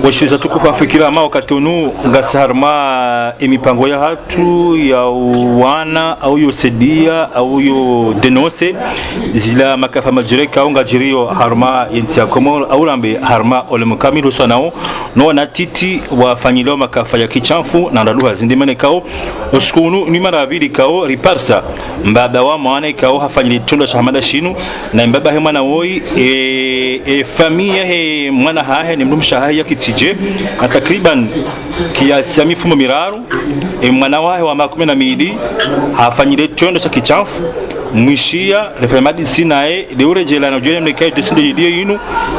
washiza tukufa fikira ma wakati unu ngasarma imipango ya hatu ya wana au yo sedia au yo denose zila makafa majireka au ngajirio harma yentia komol au lambe harma ole mukamilu sanao no na titi wafanyilo makafa ya kichamfu na ndaduha zindimene kao uskunu ni mara abili kao riparsa mbaba wa mwana kao hafanyili tondo cha hamada shinu na mbaba he mwana woi familia he mwana hahe ni mnumsha hahe ya kitije na takriban kiasi ya mifumo miraru mwana wahe wa makume na midi hafanyile tondo cha kichamfu mwishia referemadi sinae leure jela na jene mnikai desinde yidio yinu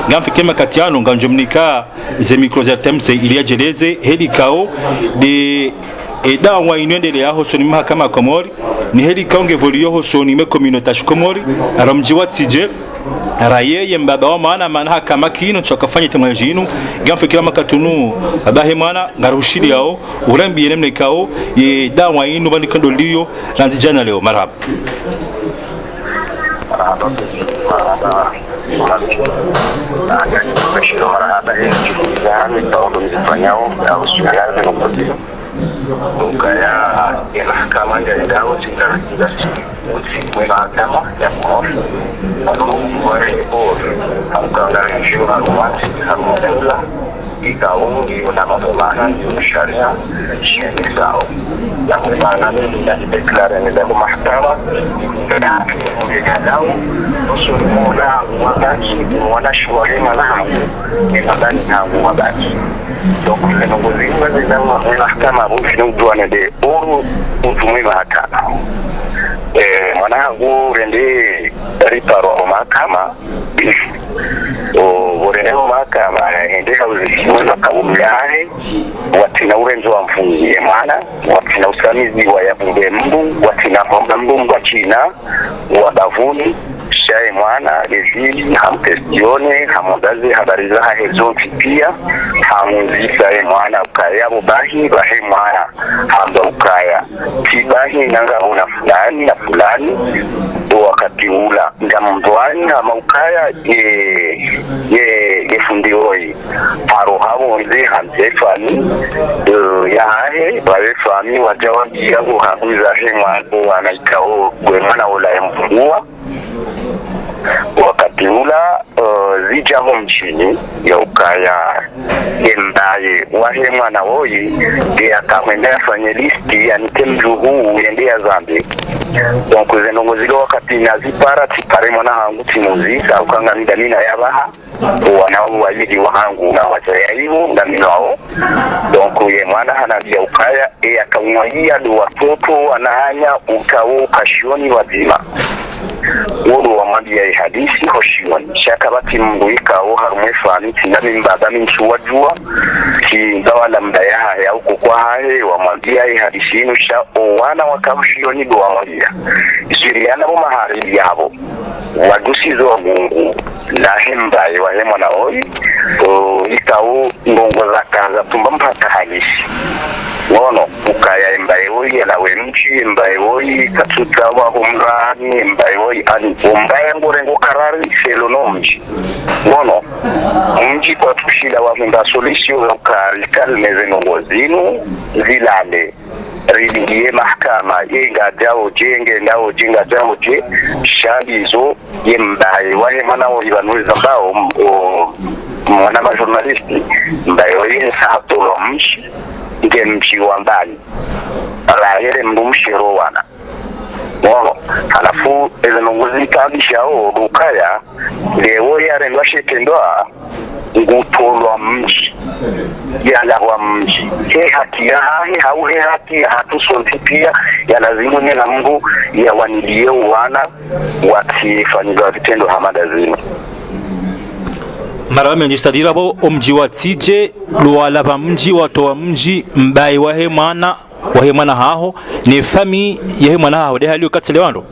ngamfike makatiano nganjo mnika ze microzatemse ilia jeleze hedi kao de dawa inwendele yaho soni mahakama Komori ni hedi kaunge volio ho soni me communautage Komori aramji watsije raye mbaba wa maana mahakama kino tsokafanya temajinu ngamfikira makatunu abahe mwana ngarushiri yao urambi yenemne kao ye dawa inu bandikando liyo lanzijana leo marhaba Kayak ya mahkamah dari tahu sudah mahkamah yang mau merepot atau dari jurnal alhamdulillah di kaum di nama pembangunan di syariah syariah yang mana tidak dideklarasi dalam mahkamah dan dikatakan usul mula wakasi wanashwari malam di madani tahu wakasi donc menunggu dalam mahkamah bukan tuan ada uru untuk mahkamah mwanangu rende dari paro mahkamah urendeo mahakama endea uzishimana kabumlahe watina urenzo wa mfungie mwana watina usamizi wa yabunge mbu watina mbu wa china wa bavuni shae mwana lezili hampestione hamondaze habari za hezonti pia hamuzisa mwana ukaya bubahi bahe mwana hamba ukaya tibahi nanga una fulani na fulani wakati ula ngamdwani ama ukaya ye fundioi paro habo nze hamzefani yahe bawefami wajawaji yangu habuza he mwana anaikao mwana ula mfungua wakati ula zijaho mchini ya ukaya embaye wahe mwana woi ya kamenda fanye listi ya nitemju huu yendea zambi donc zenongozilo wakati nazipara tipare mwana hangu timuzisa ukanga nina yabaha wanao wajidi wahangu na wazaya hivu ndamino hao donc ye mwana hanabia ukaya akaunwahia do watoto wanahanya ukao kashioni wazima wulu wa mandi ya hadisi hoshiwani shaka bati mbuika o harumwe fani tindami mbadami msuwajua tindawala mdayaha ya uko kwa hae wa mandi ya hadisi inu sha wana wakahoshiwani do wa mandi ya isiriana buma harili yabo wadusizo wa mungu na hembaye wa hema na hoi ikao ngongo za kaza tumba mpaka hadisi wono ukaya embaye hoi alawe mchi embaye hoi katuta wa umrani embaye hoi ani umbaye ngorengo karari selono mchi wono mchi kwa tushila wa mba solisio ya ukari kalmeze nongozinu zilale ridiye mahkama yenga jao jenge nao jenga jao je shabizo yembaye wahe manao ibanuza mbao mwana ma journalisti mbayo yensa hatolo mchi nge mchi wa mbali alahere mshiro wana wono halafu ezenongozi kabisha o ukaya leo yare ndwashekendoa ngutolwa mji yala wa mji haki ya hau haki hatusontipia ya lazimu na Mungu ya wanilie wana wakifanywa vitendo hamada zinu mara menjistadira bo omji watsije luwala ba mji watoa mji mbai wahe mwana haho ni fami yehe mwana haho de halio katselewando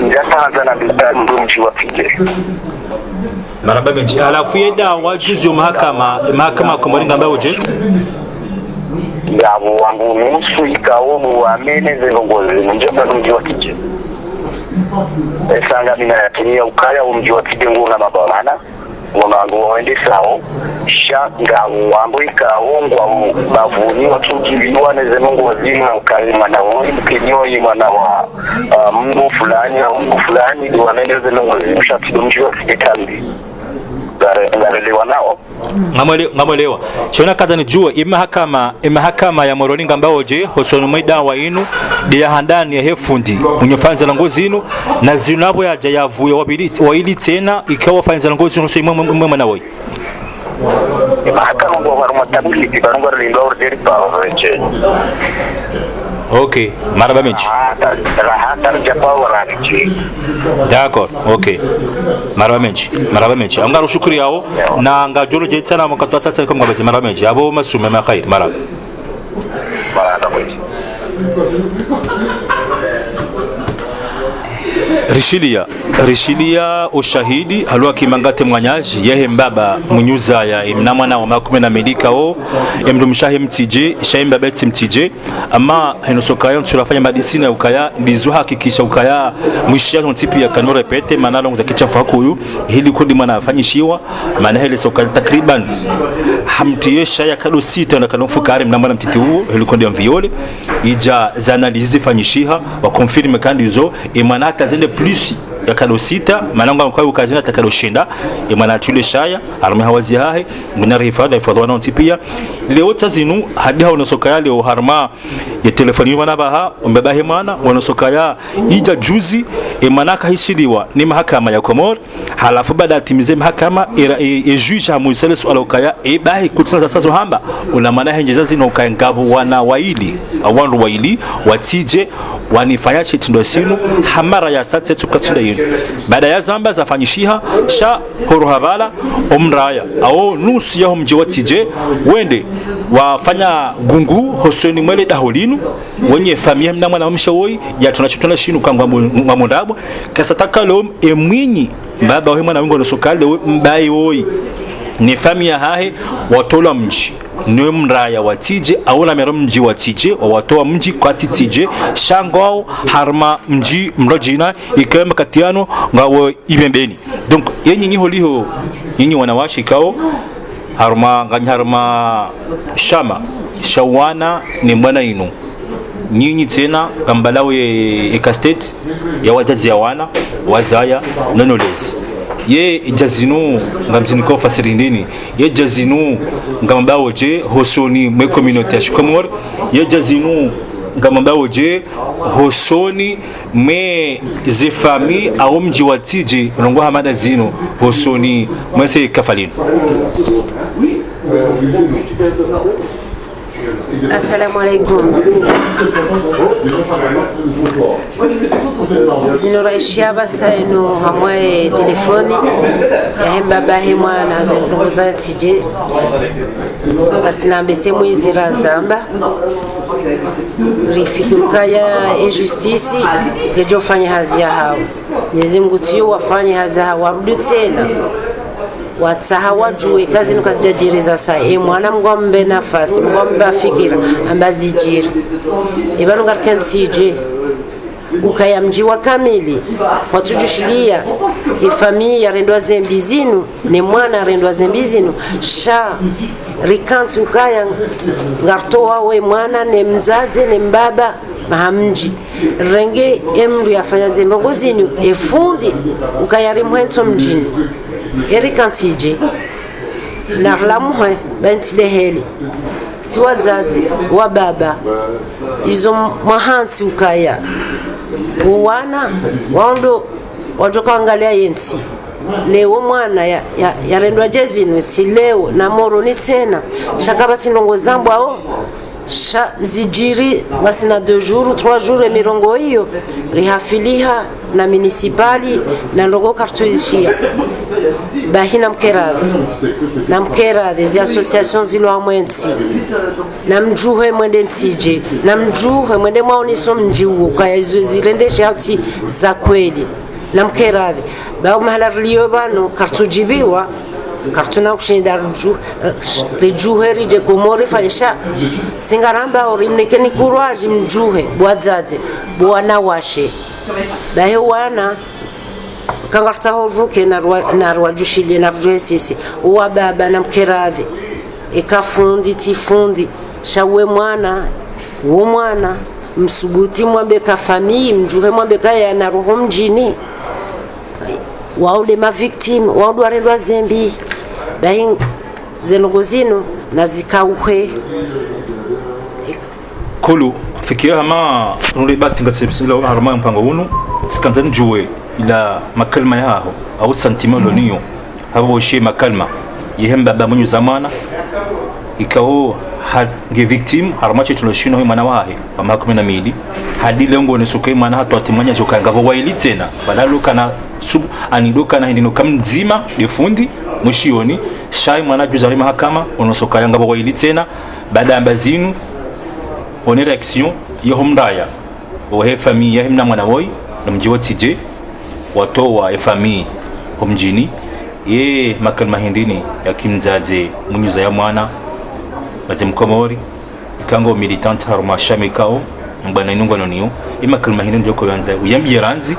nja sana ndo mji watsije maraba menji alafu yeda wajuzi mahakama Komori ngamba uje ngabo wangu nusu ikawo muamene zilongozi njema mji watsije esanga mina yatimia ukaya umji watsije nguna mabalana unangu waende sao shanga wambo ikaongwa bavuni watujiliwa neze mungu wazima ukaima na woi mkenyoi mwana wa mungu fulani au mungu fulani duwanendeze mungu wazima shatidomjiwa kitambi garelewa nao ngamwelewa shona kaza nijua imahakama ya Morolinga ambao je hosono mwida wa inu dia handani ya hefundi munyofanza langozi inu na zinabo yaja yavuye wabili tena ikawa fanza langozi inu so imwe na woi imahakama kwa warumatabili barunga lindo orderi pa reche. Ok, maraba mechi. D'accord, ok. Maraba mechi. Angaro shukuri yao na ngajolo je tsana makato tsatsa kama ngabati maraba mechi. Abo masume ma khair, maraba. Rishilia ushahidi halwa kimangate mwanyaji yehe mbaba munyuza ya imnamwana wa makume na medika o emdumshahi mtije shaimba beti mtije ama henosokayo nturafanya madisina ukaya ndizo hakikisha ukaya mwishia ntipi ya kanore pete manalo ngutakicha fakuyu hili kodi mwana afanyishiwa maana hele sokali takriban hamtiesha ya kado sita na kanofu kare mnamwana mtiti huo hili kodi ya mviole ija za analizi fanyishiha wa confirme kandizo imanata zile plus ya kado sita mananga kwa ukazina takalo shinda imana tule shaya arme hawazi hahe mna rifada ifadwa na tipia leo tazinu hadi ha unasoka yale o harma ya telefoni wana baha umbebahe mana unasoka ya ija juzi imanaka hishiliwa ni mahakama ya Komor halafu baada timize mahakama juge amusele swala ukaya bahi kutsana sasa hamba una maana henjeza zino ukangabo wana waili awandu waili watije wanifanya chitindo sinu hamara ya satse tukatunda yinu baada ya zamba zafanyishiha sha horohabala omraya au nusu ya mji watije wende wafanya gungu hosoni mwele daholinu wenye familia mnamwa na mshawoi ya tunachotona shinu kangwa mwondabo kasa takalo emwinyi baba wa mwana wingo nosokale mbai woi ni familia hahe watola mji niwe mraya watije au na mero mji watije watoa mji kwa titije shangao harma mji mrojina ikema katiano ngawo ibembeni donc yenyi nyi holiho nyinyi wanawashi kao harma shama shawana ni mwana inu nyinyi tena kambalawe ekastate ya wajazi ya wana wazaya nonolezi ye jazinu ngamzini ko fasirindini ye jazinu ngambawo je hosoni me communauté ya Komor ye jazinu ngambawo je hosoni me ze famille au mji watije rongo hamada zino hosoni mwese kafalino. Assalamu alaikum. Zinoraishia basa ino hamwe telefoni ya hemba bahe mwana zendoza tije basina mbese mwizi razamba rifikiruka ya injustice yejo fanya hazi ya hao Mwenyezi Mungu tiyo wafanye hazi hao warudi tena watsaha wajue kazi nukazijajereza saa mwana mgombe nafasi mgombe afikira ambazijira ibanu ngarkensije ukaya mjiwa kamili watujushilia ifamilia rendwa zembizinu ni mwana rendwa zembizinu sha rikansi ukaya ngartoa we mwana ne mzaze ne mbaba mahamji renge emru yafanya zendongo zinu efundi ukaya rimwenso mjini erikantije narlamuhe bentideheli si wazazi wa baba izo mahansi ukaya uwana wando wajoka angalia yensi leo mwana ya rendwa jezinu ti leo na moro ni tena shakabati ndongo zambu ao sha zijiri wasina 2 jours 3 jours emirongo hiyo rihafiliha na municipali na ndongo kartuishia bahina mkeradhi zi association zilo amwensi na mjuhe mwende ntije na mjuhe mwende maoniso mjiuo kaya zirende shauti za kweli na mkeradhi bao mahala liyo bano kartujibiwa kartuna kushinda rijuhe rije Komori fanyisha singaramba orimneke ni kurwaji mjuhe bwazaze bwana washe bahe wana kangarta horuke na rwajushile na rujwe sisi uwa baba na mkerave ikafundi tifundi shawe mwana wo mwana msubuti mwambe ka famille mjuhe mwambe kaya na roho mjini waule ma victime waudu arendwa zembi bahin zenogozino na zikauhe kulu fikiria ma nule bati ngatsebisila harma mpango unu sikanzani juwe ila makalma yaho au sentiment loniyo habo shi makalma yehemba ba munyu zamana ikao hange victim harma chetu loshino mwana wahe mama 12 hadi lengo ne sukai mwana hatu atimanya jokanga bo waili tena balalo kana sub anidoka na hindino kamzima defundi mushioni shai mwana juzali mahakama onosoka yanga bo waili tena baada ya bazinu on élection yehomdaya ohe famille yahimna mwana woi namjiwa tije watoa famille homjini ye makal mahindini yakimzaje munyuza ya mwana bazimkomori ikango militant haruma shamikao mbana inungo noniyo imakal mahindini joko yanza uyambiranzi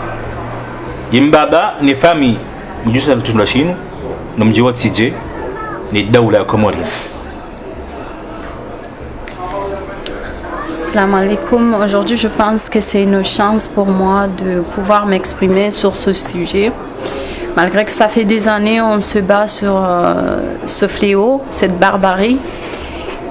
yimbaba ni famille mujusa tulashinu namjiwa tije ni daula ya Komori. Salam alaikum. Aujourd'hui, je pense que c'est une chance pour moi de pouvoir m'exprimer sur ce sujet. Malgré que ça fait des années, on se bat sur ce fléau, cette barbarie.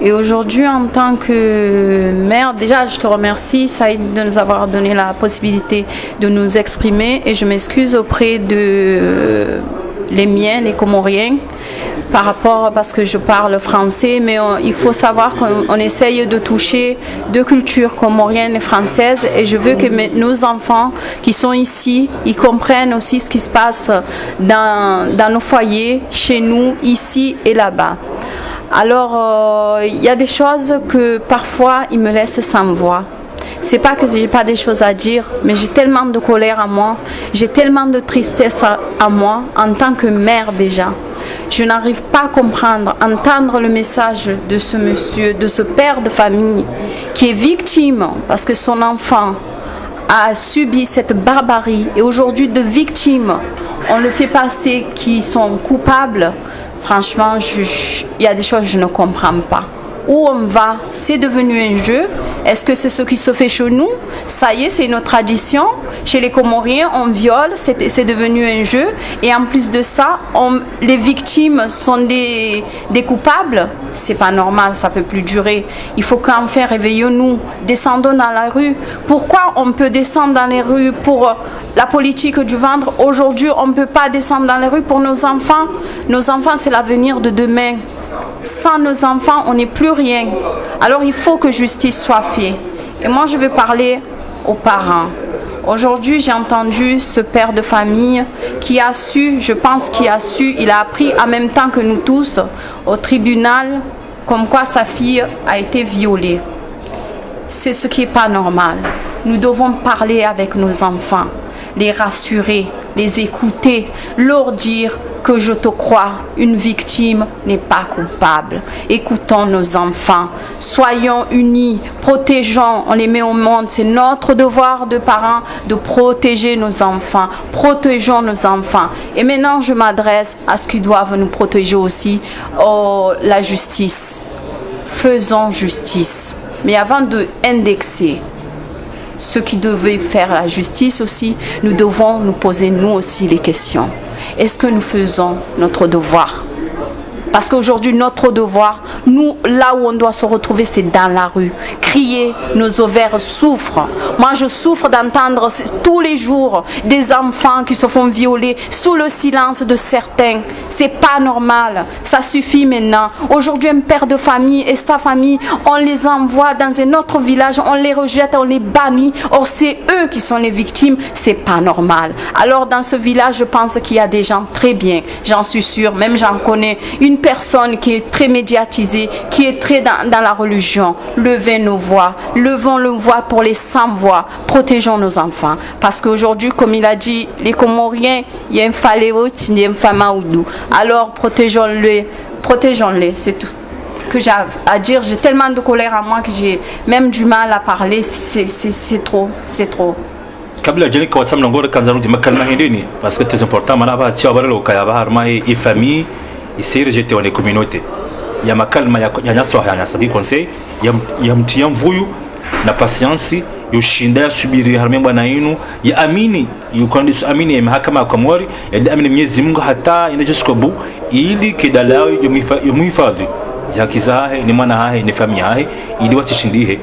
Et aujourd'hui, en tant que mère, déjà, je te remercie, Saïd, de nous avoir donné la possibilité de nous exprimer. Et je m'excuse auprès de les miens, les Comoriens, par rapport, parce que je parle français, mais il faut savoir qu'on essaye de toucher deux cultures comoriennes et françaises, et je veux que nos enfants qui sont ici, ils comprennent aussi ce qui se passe dans nos foyers, chez nous, ici et là-bas. Alors, il y a des choses que parfois, ils me laissent sans voix. C'est pas que j'ai pas des choses à dire, mais j'ai tellement de colère à moi, j'ai tellement de tristesse à moi en tant que mère déjà. Je n'arrive pas à comprendre, entendre le message de ce monsieur, de ce père de famille qui est victime parce que son enfant a subi cette barbarie et aujourd'hui de victimes, on le fait passer qui sont coupables. Franchement, il y a des choses que je ne comprends pas. Où on va, c'est devenu un jeu. Est-ce que c'est ce qui se fait chez nous? Ça y est, c'est une tradition. Chez les Comoriens, on viole, c'est devenu un jeu. Et en plus de ça, les victimes sont des coupables. C'est pas normal, ça peut plus durer. Il faut qu'enfin réveillons-nous, descendons dans la rue. Pourquoi on peut descendre dans les rues pour la politique du ventre? Aujourd'hui, on ne peut pas descendre dans les rues pour nos enfants. Nos enfants, c'est l'avenir de demain. Sans nos enfants, on n'est plus rien. Alors il faut que justice soit faite. Et moi, je veux parler aux parents. Aujourd'hui, j'ai entendu ce père de famille qui a su, je pense qu'il a su, il a appris en même temps que nous tous au tribunal comme quoi sa fille a été violée. C'est ce qui n'est pas normal. Nous devons parler avec nos enfants, les rassurer, les écouter, leur dire que je te crois, une victime n'est pas coupable. Écoutons nos enfants, soyons unis, protégeons, on les met au monde. C'est notre devoir de parents de protéger nos enfants, protégeons nos enfants. Et maintenant, je m'adresse à ceux qui doivent nous protéger aussi, la justice. Faisons justice. Mais avant d'indexer ceux qui devaient faire la justice aussi, nous devons nous poser nous aussi les questions. Est-ce que nous faisons notre devoir? Parce qu'aujourd'hui, notre devoir, nous, là où on doit se retrouver, c'est dans la rue. Crier, nos ovaires souffrent. Moi, je souffre d'entendre tous les jours des enfants qui se font violer sous le silence de certains. C'est pas normal. Ça suffit maintenant. Aujourd'hui, un père de famille et sa famille, on les envoie dans un autre village, on les rejette, on les bannit. Or, c'est eux qui sont les victimes. C'est pas normal. Alors, dans ce village, je pense qu'il y a des gens très bien. J'en suis sûre. Même j'en connais une personne qui est très médiatisée, qui est très dans la religion. Levez nos voix, levons le voix pour les sans-voix, protégeons nos enfants. Parce qu'aujourd'hui, comme il a dit, les Comoriens, il y a un faléo, il y a un famaoudou. Alors protégeons-les, c'est tout que j'ai à dire. J'ai tellement de colère à moi que j'ai même du mal à parler, c'est trop, c'est trop. kabla jeni kwa samna ngore kanza rudi makalma hindini parce que c'est important mana ba tia barelo kaya ba harma e famille e sire jete on les communautés ya makalma ya nyaso ya nyasadi conseil ya mtia mvuyu na patience yoshinda yasubiri harma bwana yinu ya amini yukondi amini ya mahakama ya Komori ya amini Mwenyezi Mungu hata inachoskobu ili kedalao yomuhifadhi jakizahe ni mwana hahe ni familia hahe ili watishindihe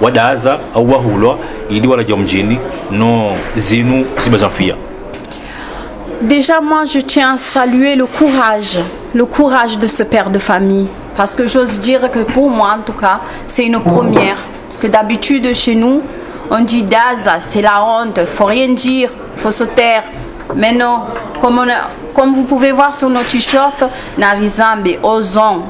wadaza au wahulwa ili wala mjini no zinu zibazanfia. Déjà moi je tiens à saluer le courage de ce père de famille parce que j'ose dire que pour moi en tout cas c'est une première parce que d'habitude chez nous on dit daza c'est la honte, faut rien dire, faut se taire. Mais non, comme vous pouvez voir sur nos t-shirts, Narizambe, osons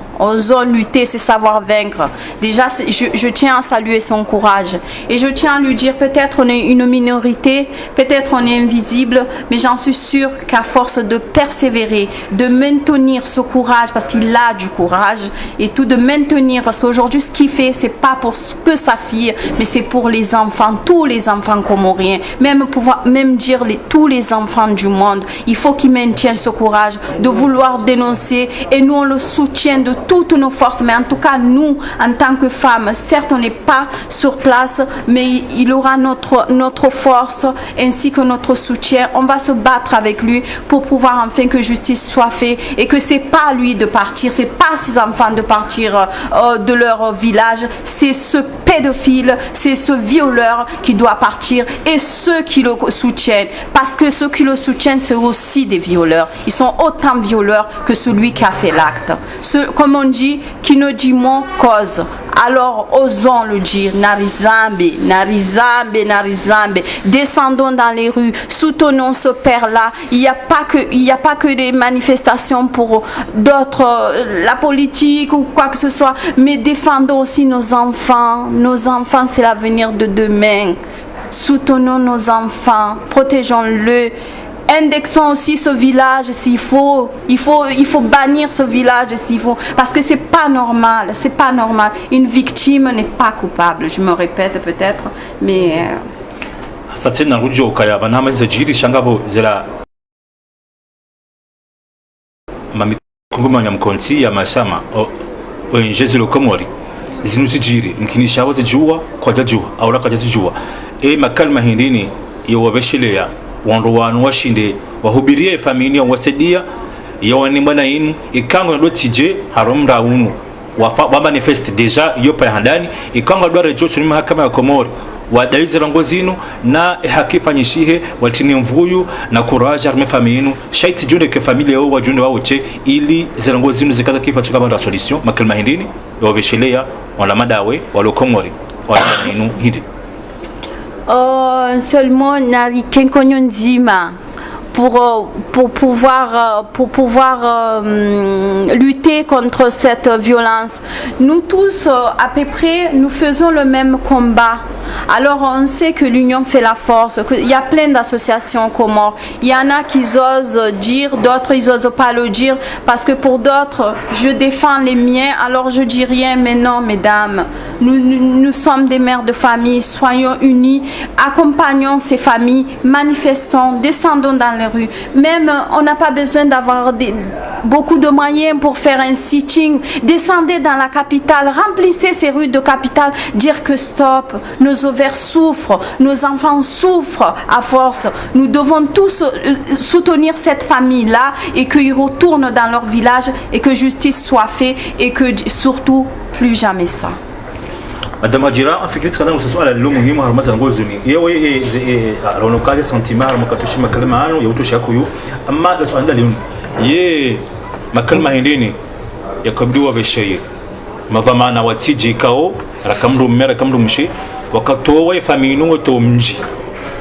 lutter, c'est savoir vaincre. Déjà, je tiens à saluer son courage. Et je tiens à lui dire, peut-être on est une minorité, peut-être on est invisible, mais j'en suis sûre qu'à force de persévérer, de maintenir ce courage, parce qu'il a du courage, et tout de maintenir, parce qu'aujourd'hui, ce qu'il fait, c'est pas pour que sa fille, mais c'est pour les enfants, tous les enfants comoriens, même dire tous les enfants du monde. Il faut qu'il maintienne ce courage de vouloir dénoncer et nous on le soutient de toutes nos forces, mais en tout cas nous en tant que femmes, certes on n'est pas sur place, mais il aura notre force ainsi que notre soutien. On va se battre avec lui pour pouvoir enfin que justice soit faite et que c'est pas lui de partir, c'est pas ses enfants de partir de leur village, c'est ce pédophile, c'est ce violeur qui doit partir et ceux qui le soutiennent, parce que ceux qui le soutiennent c'est aussi des violeurs, ils sont autant violeurs que celui qui a fait l'acte. Comme on dit, qui ne dit mon cause. Alors osons le dire, Narizambe, Narizambe, Narizambe. Descendons dans les rues, soutenons ce père-là. Il n'y a pas que des manifestations pour d'autres, la politique ou quoi que ce soit, mais défendons aussi nos enfants. Nos enfants, c'est l'avenir de demain. Soutenons nos enfants, protégeons-le. Indexons aussi ce village s'il faut. Il faut bannir ce village s'il faut. Parce que c'est pas normal. C'est pas normal. Une victime n'est pas coupable. Je me répète peut-être, mais. Satsena rujo kaya banama zajiri shangabo zela. Mami kunguma nyamkonti ya mashama o njezelo Komori. Zinuzijiri mkinisha wote jua kwa jua au la jua. Makalma hindini yowabeshelea wandu washinde wahubirie familia wasedia yawani bwana yinu ikango ndo tije haromda unu wa manifest deja yopa handani ikango ndo rejo chini mahakama ya Komori wadaize rangozinu na hakifanyishihe watini mvuyu na courage arme famille shaiti june ke familia yao wajune waoche ili zirangozinu zikaza kifa tuka banda solution makalma hindini yowabeshelea wala madawe walo Komori wala yinu hindi. Seulement nari kenkonyon zima pour pouvoir lutter contre cette violence. Nous tous à peu près nous faisons le même combat. Alors on sait que l'union fait la force, qu'il y a plein d'associations Comores. Il y en a qui osent dire, d'autres ils osent pas le dire parce que pour d'autres je défends les miens alors je dis rien. Mais non mesdames, nous sommes des mères de famille, soyons unis, accompagnons ces familles, manifestons, descendons dans les rues. Même on n'a pas besoin d'avoir beaucoup de moyens pour faire un sitting. Descendez dans la capitale, remplissez ces rues de capitale, dire que stop, nos ovaires souffrent, nos enfants souffrent à force. Nous devons tous soutenir cette famille-là et qu'ils retournent dans leur village et que justice soit faite et que surtout plus jamais ça. Madame Adjira, fikiri kana usasuala lilo muhimu haramaza ngozuni yewe ronokaje sentima haramukatushi makalma anu yautoshi yakuyu amma da suanda leo ye makalma hindini yakabdiwa beshaye madhamana watiji kao rakamru mera kamru mshi wakatowa faminu to mji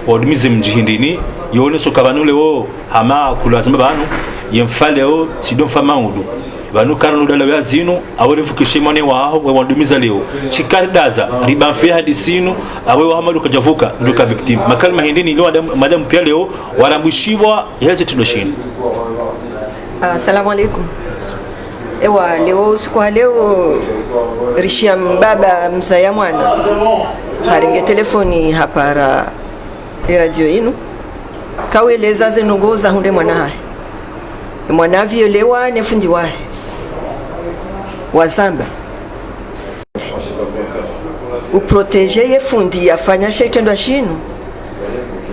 wadimize mji hindini yone sokabanu leo hama kulazima banu yemfale o sidon famaudu banu karno dala yazino awore fukishe mone waho we wandumiza leo shikari daza ribanfe hadisinu awe wa hamadu kajavuka nduka victim makalma hindini leo madam pia leo warambushiwa yeze tudoshin. Assalamu alaikum. Ewa leo siku leo rishia mbaba msaya mwana haringe telefoni hapara radio inu kaweleza zinongoza hunde mwana violewa nefundi wahe wazamba uproteje ye fundi yafanya shaitendo shinu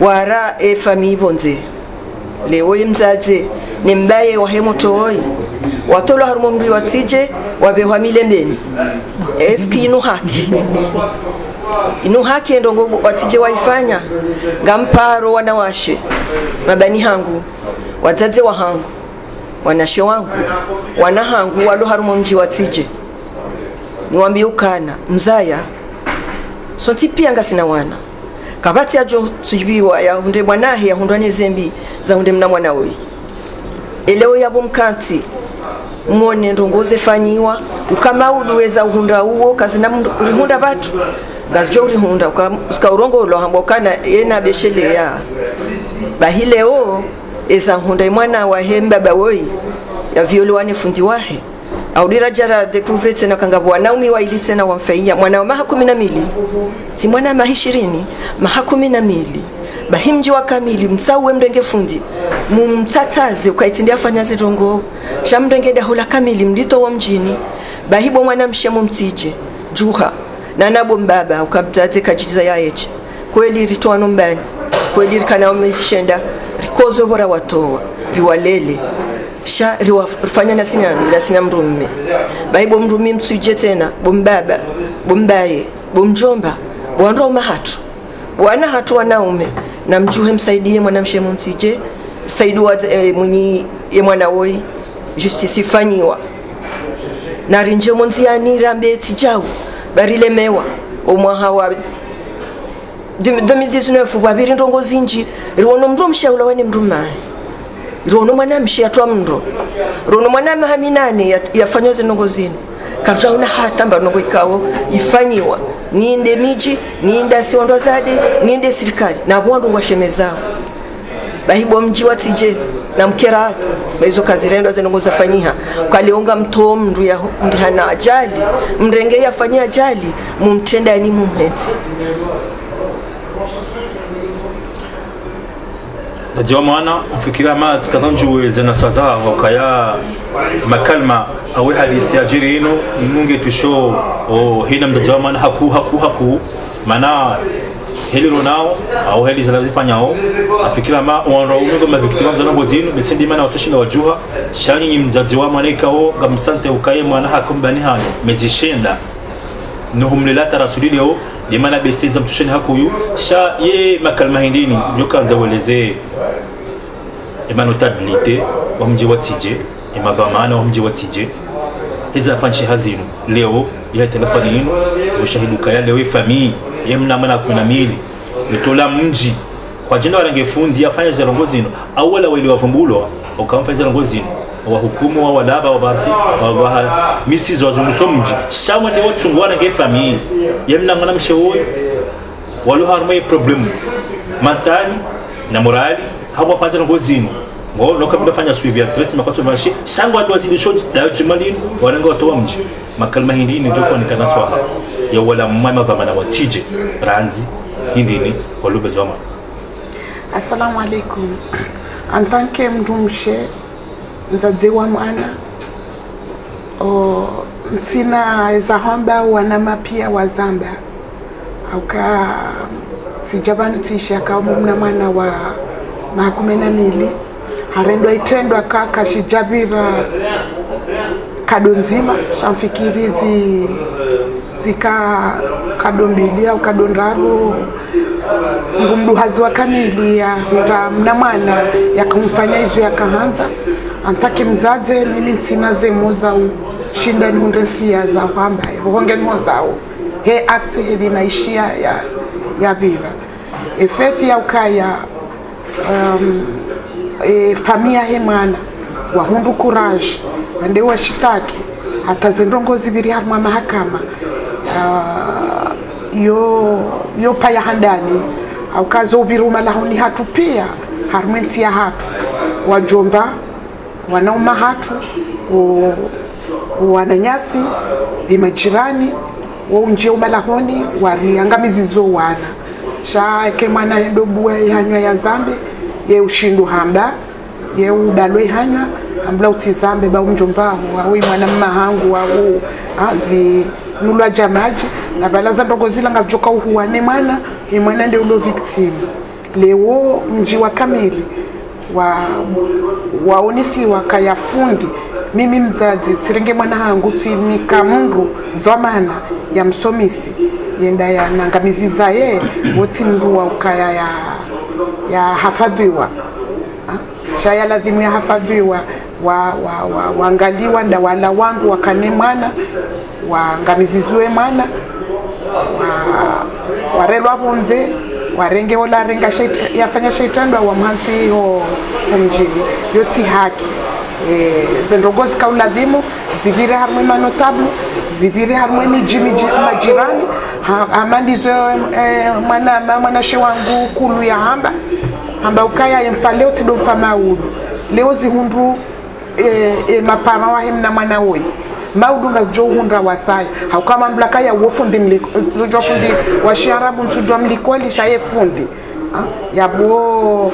wara fami vonze leo mzaze ni mbaye wa hemotoi watolo harumo mri watije wabewa milembeni eski inu haki ndongo watije waifanya ngamparo wanawashe mabani hangu wazaze wa hangu wanashe wangu wanahangu walo harumo mji watije niwambie ukana mzaya sonti pia ngasina wana kabati ajo tubiwa ya hunde mwanahe ya hundwane zembi za hunde mna mwana we eleo yabo mkanti mwone ndongoze fanyiwa ukama uduweza uhunda uo kazina rihunda batu ngazjo rihunda ukaurongo lo hambo kana yena beshele ya bahileo eza hunda mwana wa hemba bawoi ya violwane fundi wahe audira jara découvrir tena kanga bwana umi wa ili tena wamfanyia mwana wa maha 12 si mwana maha 20 maha 12 bahimji wa kamili mtsawe mrenge fundi mumtataze ukaitindia afanya zirongo shamrenge dahola kamili mdito wa mjini bahibo mwana mshemo mtije juha na nabo mbaba ukamtate kajiza yaeche kweli ritwano mbani kweli kana umeshenda rikozo bora watoa riwalele sha riwafanya nasina mrumme baibo mrumme mtsuje tena bombaba bombaye bomjomba bwandro mahatu bwana hatu wanaume na mjuhe msaidie mwana mshemo mtije saidiwa mwenye ye mwana woi justice ifanyiwa na rinje monziani rambe tijau barile mewa omwaha wa 2019 wabiri ndongo zinji riwono mndu mshaula wene mnduma riwono mwana mshia twa mndo riwono mwana mahaminane yafanywa zinongo zinu karjauna hatamba nongo ikawo ifanyiwa niinde miji niinde siondo zade niinde serikali na bondu ngwashemezao bahibo mji watije na mkera baizo kazi rendo zinongo zafanyiha kaliunga mto mndu ya ndihana ajali mrenge yafanyia ajali mumtenda ni mumhetsi Ndio maana ufikira mazi kadamjue zena saza wakaya makalma au hadisi ajiri ino imunge tusho hina mdajwa maana haku maana hili ronao au hili zinazifanyao afikira ma wanaume kama victim za nongo zinu besindi maana utashinda wajuha shanyi mzazi wa maana ikao gamsante ukaye mwana hakumbani hano mezishinda nuhumlilata rasulilio limana besiza mtusheni hakuyu sha ye makalma hindini nyokanza weleze notabilite wa mji wa tije imavamana wa mji wa tije hiza fanshi hazinu leo ya telefoni yenu ushahidu kaya leo famii yemna mana 12 nitola mji kwa jina walangefundi afanya zalongozi no awala wale wavumbulwa ukamfanya zalongozi no wa hukumu wa wadaba wa babti wa misi za zungusomji shamwe ndio tsungwana nge famii yemna mana mshewo walo harmai problem mentali na morali hapo fanya zalongozi no ngo nokabila fanya suivi ya treatment kwa tumashi sangwa ndo azidisho dayo tumalini wananga watoa mji makalma hindi ndio kwa nikana swaha ya wala mama vamana watije ranzi hindini kwa lugha jama. Assalamu alaikum. En tant que mdumshe nzaze wa mwana ntina ezahamba wanama pia wazamba auka sijabanu tisha kama mwana wa makumena mili harendo itendo kaka shijabira kadonzima shamfikirizi zika kadombili au kadondaro ngumduhazi wa kamili ya mna mwana yakamfanya hizo yakaanza antake mzaze nini ntsina zemoza shinda ni ndefia za kwamba honge mozao he act hili naishia ya bira efeti ya ukaya famia hemana wa hundu courage ande wa shitaki hata zendongozi biri harma mahakama yo paya handani au kazo biruma lahoni hatu pia harmenti ya hatu wajomba wanauma hatu wananyasi imajirani waunje umalahoni wariangamizi zo wana sha ke mwana ndobu hanywa ya zambe ye ushindu hamba ye udalwe hanywa ambla utizambe ba umjomba wa mwana mahangu wa azi nulwa jamaji na balaza ndogo zila ngazijoka uhuane mwana ndio ulo victim leo mji wa kamili waonisi wakayafundi mimi mzazi tsiringe mwana hangu tinika mndu dhamana ya msomisi yenda ya nangamiziza ye woti mndu wa ukaya ya hafadhiwa shaya lazima ya hafadhiwa waangaliwa nda wala wandu wakane mwana wangamizizwe mwana warelwa bonze warenge wala renga yafanya shaitandwa wa mhanzi ho mjini yoti haki zendogozi kauladhimu zivire harmwe manotablu zivire harmwe majirani amandizo mwana shewangu kulu ya hamba ukaya yemfaleo tidomfa maudu leo zihundu mapama wa hemna mwana woi maudu ngazjo hundra wasaya haukama mblaka ya wofundi mliko fundi wa shiarabu ntujwa mlikoli shaye fundi yabo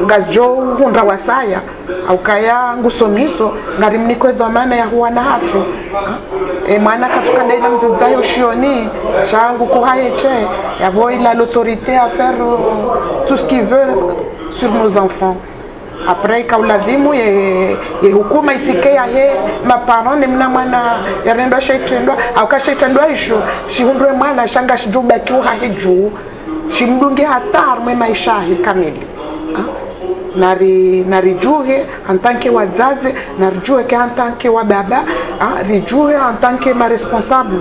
ngazjo hundra wasaya haukaya ngusomiso ngari mniko dhamana ya huwa na hatu mwana katuka daila mzazayo shioni shangu kuhayeche yabo ila l'autorité à faire tout ce qu'il veut sur nos enfants. Après kauladhimu ye hukuma itikea he maparone mna mwana yarendo shaitendwa au kashaitendwa isho shihundwe mwana shanga shijuba kiuha heju shimdunge hatar mwe maisha he kamili narijuhe antanke wazazi narijuhe ke antanke wa baba rijuhe antanke ma responsable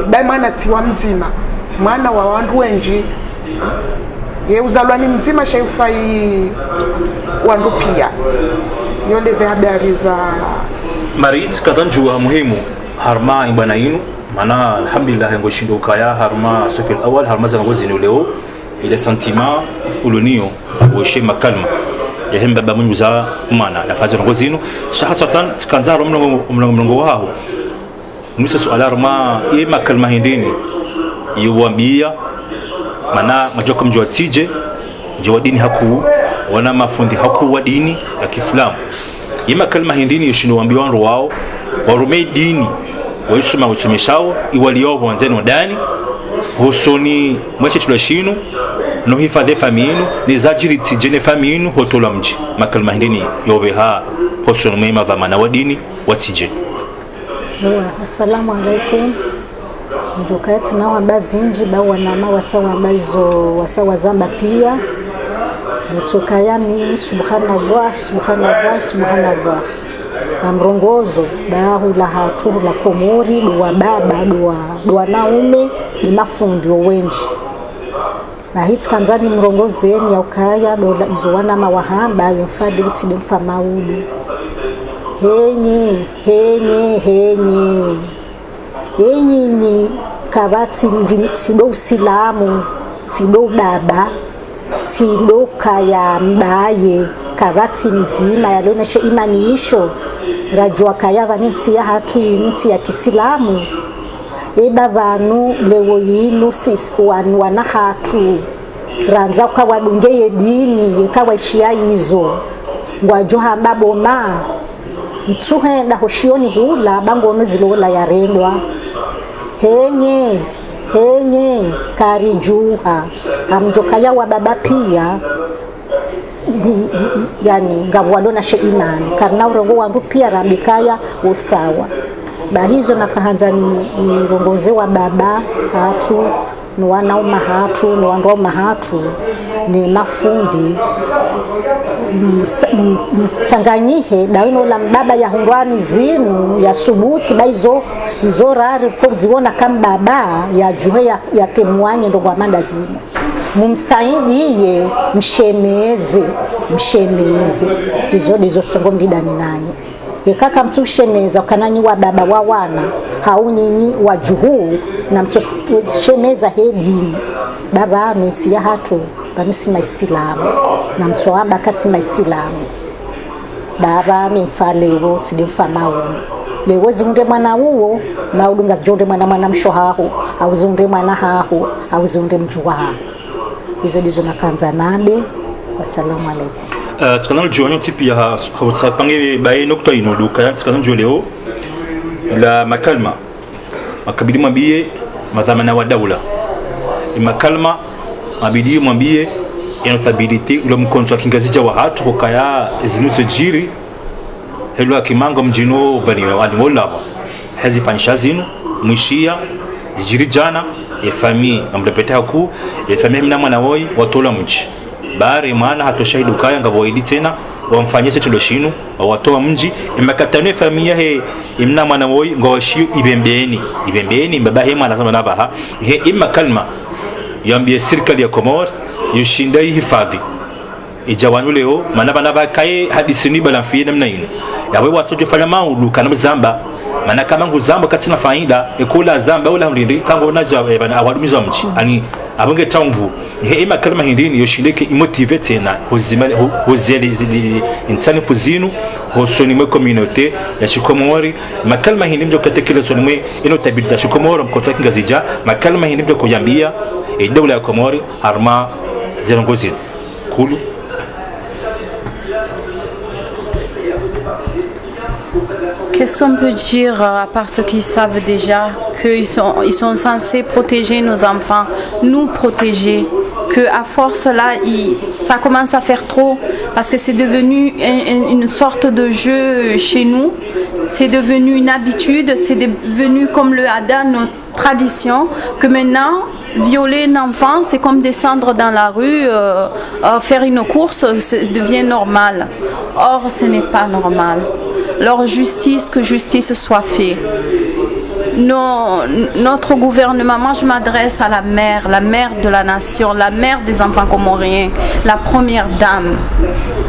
bai mwana tiwa mzima mwana wa wandu wenji ye uzalwani mzima shaifai wandu pia yonde za habari za Marit kadanjua muhimu harma ibana inu mana alhamdulillah ngo shindo kaya harma sofil awal harma za ngozi ni leo ile sentiment ulunio woshe makalma ya hemba ba munyuza mana na fazo ngozi inu shahasatan kanzaro mlongo wao nusa suala harma ye makalma hindini yuambia mana majoka mjwa tije mjwa dini haku wana mafundi haku wa dini ya Kiislamu yema kalma hindini yoshindo wambiwa wanro wao warume dini waisuma utumishao iwaliobo wanzeni wadani husoni mwache tulashinu no hifadhe faminu ni zajiri tijene faminu hotola mji makalma hindini yobeha husoni mwema dhamana wa dini watije. Assalamu alaikum. Njokati na wabazi nji ba wanama wasawa bazo wasawa zamba pia mtokaya mimi subhanallah subhanallah subhanallah amrongozo bahu la hatu la komori wa baba do naume ni mafundi wengi na hiti kanzani mrongozi yeni ya ukaya dola izo wanama wahamba yemfadi utide mfa maudu henyi kabati tido usilamu tido baba tido kaya mbaye kabati mzima yalionesha imanisho rajwa kaya vaniti ya hatu inti ya Kisilamu eba vanu lewo yinu sisi wana hatu ranza ukawa dungeye dini yekawa ishia hizo ngwajoha mbaboma mtuhenda hoshioni hula bangono zilola ya rendwa henye karijuha amjokaya wa baba pia yani ngabwalona she imani karna urongo wangu pia rabikaya usawa bahizo nakahanza ni rongoze wa baba hatu ni wanauma hatu ni wandoma hatu ni mafundi sanganyihe dawino la mbaba ya hundwani zinu ya subuti baizo izo rari ko ziona kama baba ya juhe ya temuanye ndo kwa manda zinu mumsaidiye mshemeze izo ndizo songo mdidani nani yekaka mtu shemeza ukananyi wa baba wa wana haunyinyi wa juhu na mtu shemeza hedini baba mti ya hatu bamisima Islamu na mtu wamba kasima Islamu baba mfalewo tidimfa mawo lewe ziunde mwana uwo na udunga jonde mwana mshohaho au ziunde mwana haho au ziunde mjua haho hizo ndizo nakanza nabe. Wassalamu alaikum. Tukana ujuanyo tipi ya pange bae nokta ino duka tukana leo la makalma makabili mwambie mazamana wa daula makalma mabidi mwambie inotability ule mkonzo kingazi wa hatu kokaya zinuzo jiri helo akimanga mjino bani wali wala hazi panisha zinu mwishia zijiri jana ya famii amdapeta ku ya famii mna mwana woi watola mji bari maana hatoshaidu kaya ngaboidi tena wamfanyise chilo shinu watoa mji imakatane familia he imna mwana woi ngawashio ibembeni baba he mwana sama nabaha he imma kalma yambie serikali ya Komoro yushinda hifadhi ijawanu leo maana bana bakaye hadisini balamfie namna ine yawe watoje fanya maulu kana mzamba maana kama nguzamba katina faida ekula zamba wala ndindi kango naja bana awadumiza mji ani abonge tamvu he ima kalma hindini yoshindeke imotivate na hozeli intani fuzinu hosoni mwe communauté ya shikomori makalma hindi mjo katekele soni mwe inotabiliza shikomoro mkoto kingazija makalma hindi mjo kuyambia dawla ya Komori arma zerongozini kulu. Qu'est-ce qu'on peut dire à part ceux qui savent déjà qu'ils sont censés protéger nos enfants, nous protéger, que à force là, ça commence à faire trop parce que c'est devenu une sorte de jeu chez nous, c'est devenu une habitude, c'est devenu comme le Hada, notre tradition, que maintenant, violer un enfant, c'est comme descendre dans la rue, faire une course, ça devient normal. Or, ce n'est pas normal. Alors, que justice soit faite. Notre gouvernement, moi je m'adresse à la mère de la nation, la mère des enfants comoriens, la première dame.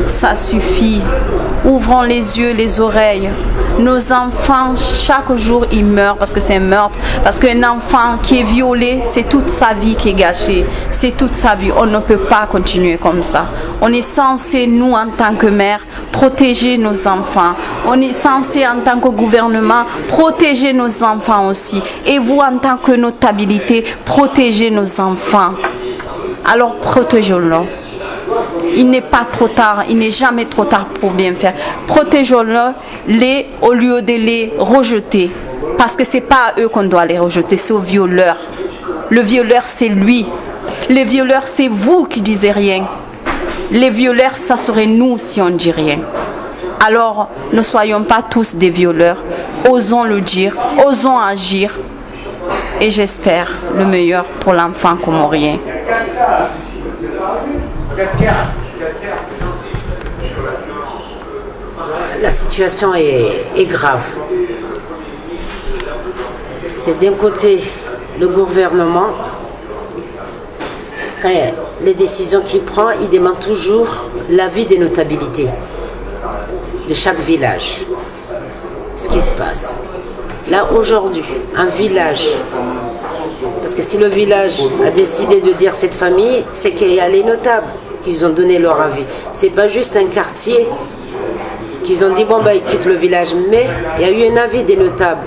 Ça suffit. Ouvrons les yeux, les oreilles. Nos enfants, chaque jour, ils meurent parce que c'est un meurtre. Parce qu'un enfant qui est violé, c'est toute sa vie qui est gâchée. C'est toute sa vie. On ne peut pas continuer comme ça. On est censé, nous, en tant que mère, protéger nos enfants. On est censé, en tant que gouvernement, protéger nos enfants aussi. Et vous, en tant que notabilité, protéger nos enfants. Alors, protégeons-les. Il n'est pas trop tard, il n'est jamais trop tard pour bien faire. Protégeons-les au lieu de les rejeter. Parce que ce n'est pas à eux qu'on doit les rejeter, c'est aux violeurs. Le violeur, c'est lui. Les violeurs, c'est vous qui disiez rien. Les violeurs, ça serait nous si on ne dit rien. Alors, ne soyons pas tous des violeurs. Osons le dire, osons agir. Et j'espère le meilleur pour l'enfant comorien. La situation est grave. C'est d'un côté le gouvernement, quand il y a les décisions qu'il prend, il demande toujours l'avis des notabilités de chaque village. Ce qui se passe. Là aujourd'hui, un village, parce que si le village a décidé de dire cette famille, c'est qu'il y a les notables qui ont donné leur avis. C'est pas juste un quartier qu'ils ont dit bon bah ils quittent le village, mais il y a eu un avis des notables.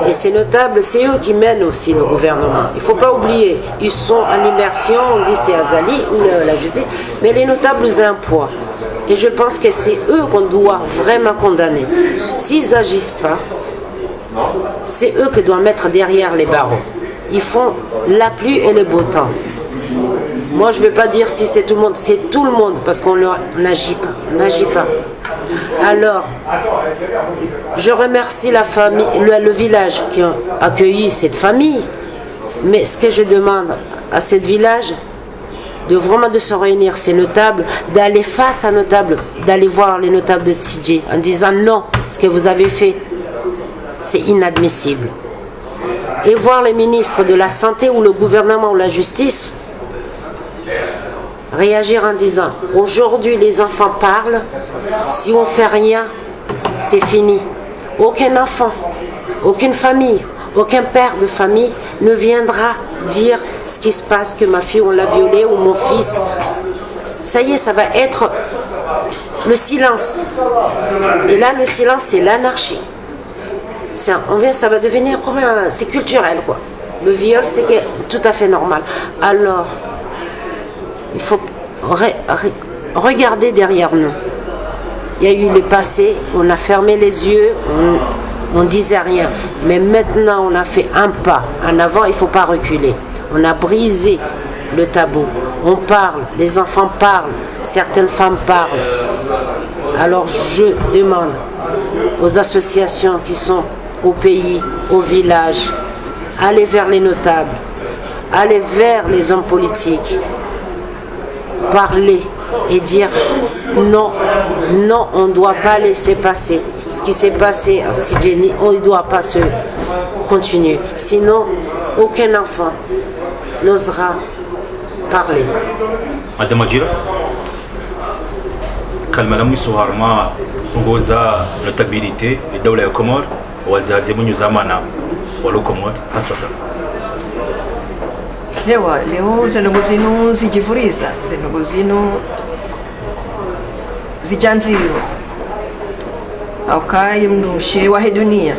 Et ces notables, c'est eux qui mènent aussi le gouvernement. Il ne faut pas oublier, ils sont en immersion, on dit c'est Azali ou la justice, mais les notables ont un poids. Et je pense que c'est eux qu'on doit vraiment condamner. S'ils n'agissent pas, c'est eux qui doivent mettre derrière les barreaux. Ils font la pluie et le beau temps. Moi, je ne vais pas dire si c'est tout le monde, c'est tout le monde, parce qu'on n'agit pas. On n'agit pas. Alors, je remercie la famille, le village qui a accueilli cette famille. Mais ce que je demande à ce village, de vraiment de se réunir, ces notables, d'aller face à notables, d'aller voir les notables de Tidjé en disant non, ce que vous avez fait, c'est inadmissible. Et voir les ministres de la Santé ou le gouvernement ou la justice réagir en disant aujourd'hui les enfants parlent, si on ne fait rien, c'est fini. Aucun enfant, aucune famille, aucun père de famille ne viendra dire ce qui se passe, que ma fille on l'a violée ou mon fils. Ça y est, ça va être le silence. Et là, le silence, c'est l'anarchie. ça va devenir comme c'est culturel quoi. Le viol c'est tout à fait normal. Alors il faut regarder derrière nous. Il y a eu les passés, on a fermé les yeux, on disait rien. Mais maintenant on a fait un pas en avant, il ne faut pas reculer. On a brisé le tabou. On parle, les enfants parlent, certaines femmes parlent. Alors je demande aux associations qui sont au pays, au village, allez vers les notables, allez vers les hommes politiques, parler et dire non, non, on ne doit pas laisser passer. Ce qui s'est passé à Tidjeni, on ne doit pas se continuer. Sinon, aucun enfant n'osera parler. Madame Adjira, kalmana mwiso harma ngoza notabilité et dawla ya Comore wazazi munyu zamana walo Comore haswata. Leo zinogo zino zijivuriza, zinogo zino zijanziro aukai mndumshe wa dunia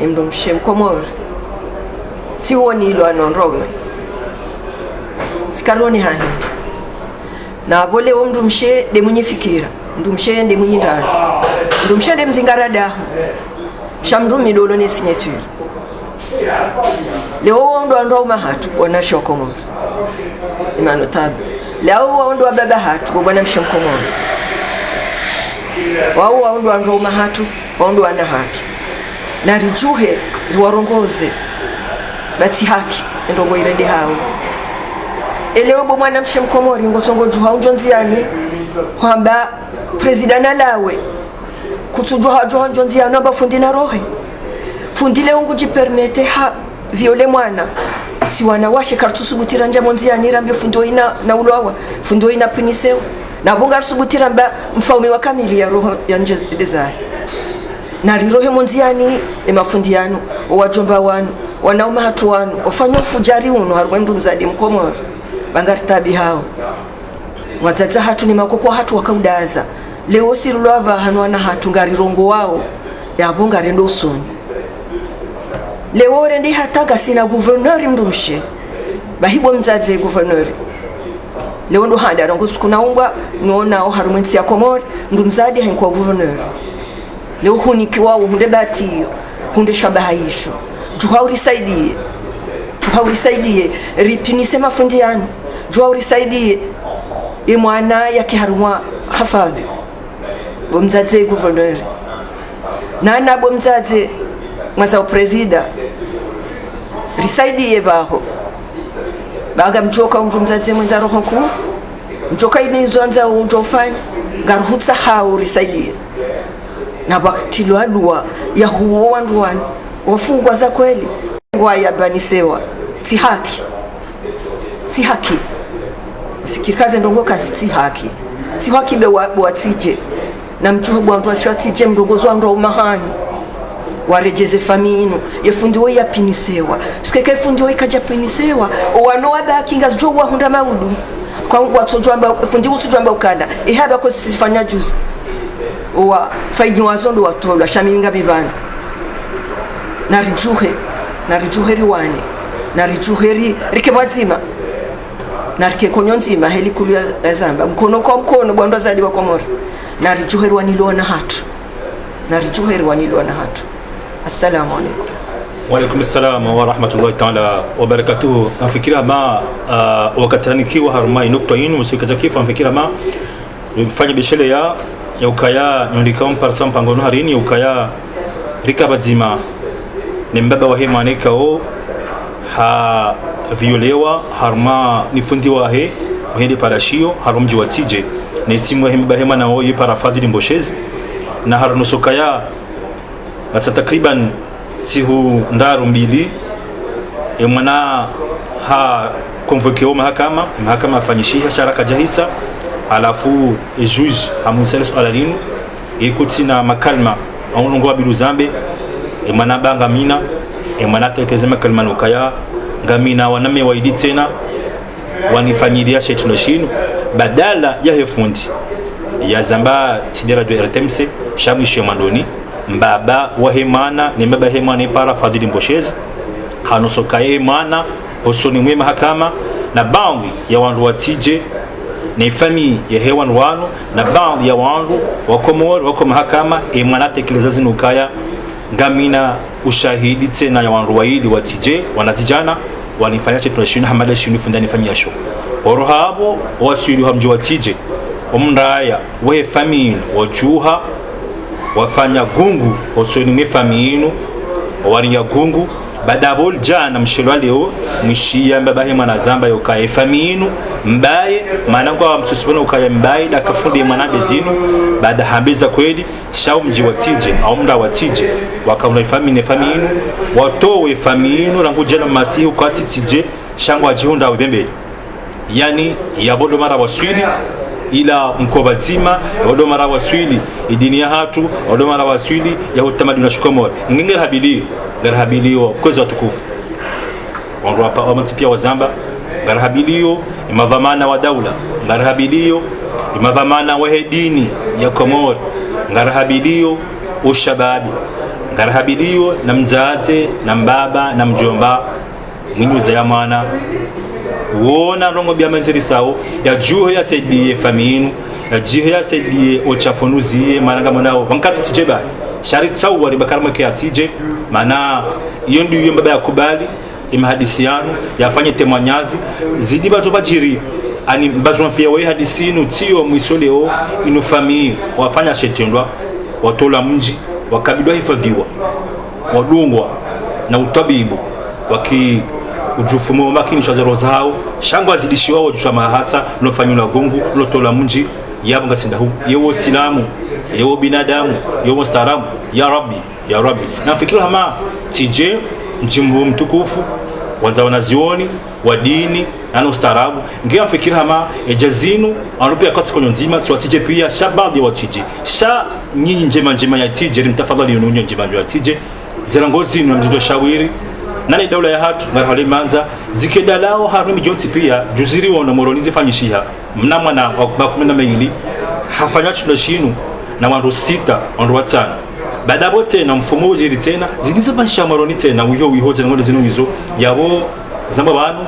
mndumshe Mkomori siwoni ilo anonrome sikaroni hani na bole mndumshe de munyifikira mndumshe de munyindazi mndumshe de mzingarada shamrumi dolo ne signature leo ndo andoma hatu bwana Komori imano tabu leo ndo baba hatu bwana Komori wao ndo andoma hatu ndo ana hatu na rijuhe riwarongoze bati haki ndongo irende hao eleo bo mwana Komori ngotongo juha unjonziani kwamba president alawe kutujuha juha unjonziani aba fundi na rohe fundi leo ngujipermete ha viole mwana si wana washe kartusubutira nje monziani rambyo fundo ina na ulwawa fundo ina puniseo na bonga rusubutira mba mfaume wa kamili ya roho ya nje dezai na rirohe monziani emafundi yanu owajomba wanu wanauma hatu wanu ofanya fujari uno harwendu mzadi Mkomori bangari tabi hao wazaza hatu ni makoko hatu wakaudaza leo sirulwava hanwana hatu ngari rongo wao ya bonga rendo usoni leo rendi hataga sina gouverneur mndumshe bahibo mzaze gouverneur leo ndo handa rongo sikuna ungwa nuona o harumwensi ya Komori ndumzadi hankwa gouverneur leo huniki wao hunde batiyo hunde shabahaisho juhauri saidie ripinise mafundi yanu juhauri saidie mwana yake harumwa hafadhi bomzaze gouverneur nana bomzaze mwaza presida risaidie baho baga mjoka mzaze mwenza roho ku mjoka inizonza ujofanya ngaruhutsa hao risaidie na baktilwa dua ya huo wanduani wafungwa za kweli ngwaya banisewa ti haki fikiri kaze ndongo kazi ti haki be watije na mchuho bwandu ashatije mdogozo ndo umahani warejeze faminu yefundi wo yapinisewa sikeke fundi wo ikaja pinisewa owano abakinga jo wa hunda maudu kwa watojamba fundi usujamba ukanda ehaba ko sifanya juzi owa faidi wazondo watolwa shaminga bibana na rijuheri wane na rijuheri rikebazima na rikekonyonzima heli kulia zamba mkono kwa mkono bwando zadi wa Komori na rijuheri wanilona hatu assalamu alaikum. Wa alaikum assalam wa rahmatullahi ta'ala wa barakatuh. Nafikira ma wakatanikiwa harmai nukta yinu usikata kifa nafikira ma mfanya bishele ya ukaya nyondika mparsa mpangono harini ukaya rikabazima ni mbaba wa hema nekao ha violewa harma ni fundi wahe wahende parashio harumji watije ni simu wa hema na oyi parafadili mboshezi na harunusukaya asa takriban sihu ndaru mbili mwana ha konvokeo mahakama afanyishiha sharaka jahisa alafu juge hamusele sualalinu ikuti na makalma aunungo abilu zambe mwana banga mina mwana teteze makalma nukaya ngamina waname waidi tena wanifanyiria shetuno shinu badala ya hefundi ya zamba tidera do RTMC shamwishe mandoni mbaba wa hemana ni mbaba hemana para Fadhili Mboshezi hanosoka hemana hosoni mwe mahakama na baadhi ya wandu watije ni fami ya hewan wano na baadhi ya wandu wakomori wako mahakama mwana tekeleza zinukaya ngamina ushahidi tena ya wandu waidi watije wanatijana wanifanya chetu shina hamada shinu fundani fanya show oro habo wasiri hamji watije omndaya we famine wajuha wafanya gungu osoni mwe faminu wari ya gungu badabol jana mshilwa leo mwishia mbabahe mwana zamba yokaye faminu mbaye manangu wa msusubona ukaye mbaye dakafundi mwanabe zinu baada hambeza kweli shao mji watije au mda watije wakauna faminu watowe faminu rangu jana masihu kwa titije shangu wajihunda wibembeli yani yabodo mara waswili ila mkobazima yabodo mara waswili idini ya hatu yabodo mara waswili ya utamaduni na shukomori ngingera habilio garahabilio koza tukufu wangu hapa wamatipia wazamba garahabilio imadhamana wa daula garahabilio imadhamana wa dini ya Komori garahabilio ushababi garahabilio na mzaze na mbaba na mjomba mwinyuza ya mwana wona rongo bya manziri sao ya juho ya sedie faminu ya juho ya sedie ochafunuzie mananga monao wankati tijeba shari tsau wari bakarma ke atije mana iyo ndio iyo mbaba yakubali imahadisiano yafanye temwanyazi zidi bazo bajiri ani bazwa mfia we hadisinu tio mwisoleo ino famii wafanya shetendwa watola mji wakabidwa hifadhiwa wadungwa na utabibu waki ujufumo makini shazero zao shangwa azidishiwa wajusha mahatsa lofanyula gungu lotola mji yabo ngasinda hu yewo silamu yewo binadamu yewo staramu ya rabbi na fikira hama tije mjimbu mtukufu wanza wanazioni wa dini na ustaarabu ngia fikira hama ejazinu anupia kwa sikonyo nzima tuwatije pia shabadi watije sha nyinyi njema ya tije mtafadhali yununyo njema ya tije zirangozi na mjido shawiri nani daula ya hatu ngarhali manza zikedalao harumi jonti pia juziri wana moronizi fanyishiha mnamwa na wakumena meili hafanyachu na shinu na wandu 6 wandu 5 badabo tena mfumo ujiri tena zigiza bansha moroni tena wiho tena ngode zinu hizo yabo zamba banu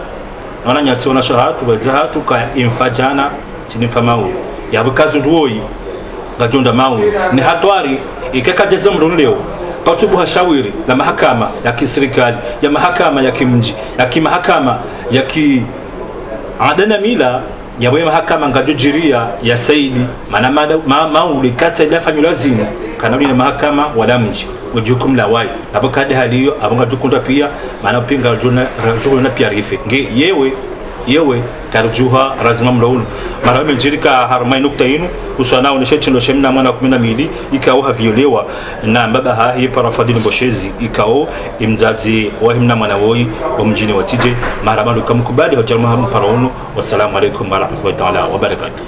wana nyasi wana shahatu bazahatu ka infajana chinifamau yabo kazu duoi gajonda mau ni hatwari ikaka jeza mroni leo katubu hashawiri la mahakama ya kiserikali ya mahakama ya kimji ya kimahakama ya ki adana mila ya bwe mahakama ngajujiria ya saidi mana mauli kasa ila famila zinu kanuni na mahakama wala mji ujukum la wai abakade haliyo abanga tukunda pia mana pinga jona pia rife nge yewe karjuha razima mlaunu mara mjirika harmai nukta inu usana onesha chindo shemna mwana 12 ikao haviolewa na mbaba hahi para Fadhili Mboshezi ikao imzazi wa himna mwana woi wa mjini watije mara bado kamkubali hojarma paraunu. Wassalamu alaikum warahmatullahi ta'ala wabarakatuh.